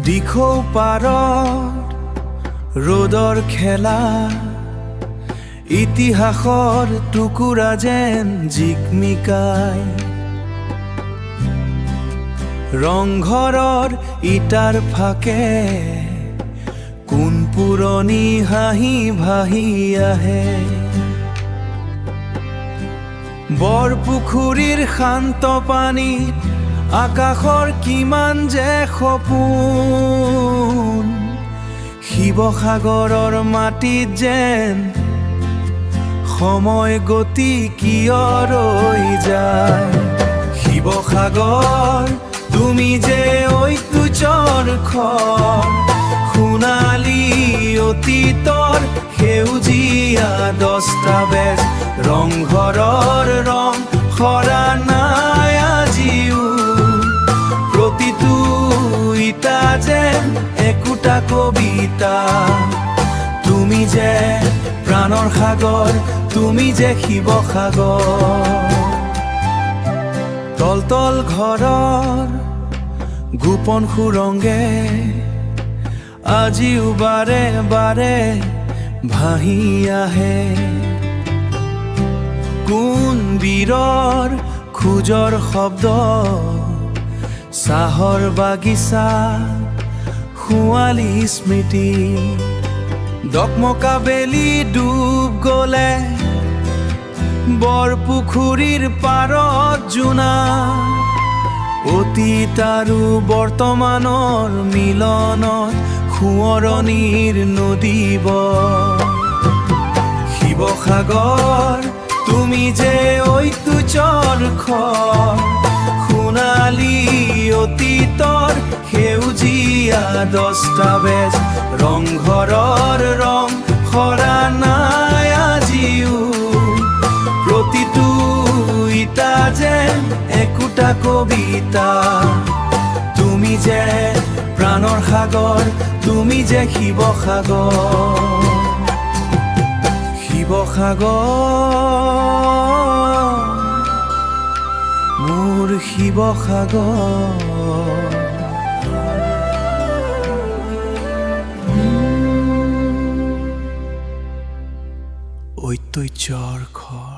দিখৌ পাৰত ৰ'দৰ খেলা ইতিহাসৰ টুকুৰা যেন জিকমিকাই ৰংঘৰৰ ইটাৰ ফাকে কোন পুৰণি হাঁহি ভাহি আহে বৰপুখুৰীৰ শান্ত পানীত আকাশৰ কিমান যে সপোন শিৱসাগৰৰ মাটিত যেন সময় গতি কিয় ৰৈ যায় শিৱসাগৰ তুমি যে ঐতিহ্যৰ খৰ সোণালী অতীতৰ সেউজীয়া দস্তাবেজ ৰংঘৰৰ ৰং সৰা নাই আজিও প্ৰতিটো ইটা যেন একোটা কবিতা তুমি যে প্ৰাণৰ সাগৰ তুমি যে শিৱসাগৰ তলতল ঘৰৰ গোপন সুৰংগে আজিও বাৰে বাৰে ভাহি আহে কোন বীৰৰ খোজৰ শব্দ চাহৰ বাগিচা শুৱালী স্মৃতি দকমকা বেলি ডুব গলে বৰপুখুৰীৰ পাৰত জোনা অতীত আৰু বৰ্তমানৰ মিলনত সোঁৱৰণিৰ নদীব শিৱসাগৰ তুমি যে ঐতিহ্যৰ খৰ সোণালী অতীতৰ সেউজীয়া দস্তাবেজ ৰংঘৰৰ ৰং সৰা নাই আজিও প্ৰতিটো ইটা যেন একোটা কবিতা তুমি যে প্ৰাণৰ সাগৰ তুমি যে শিৱসাগৰ মোৰ শিৱসাগৰ ঐতিহ্যৰ ঘৰ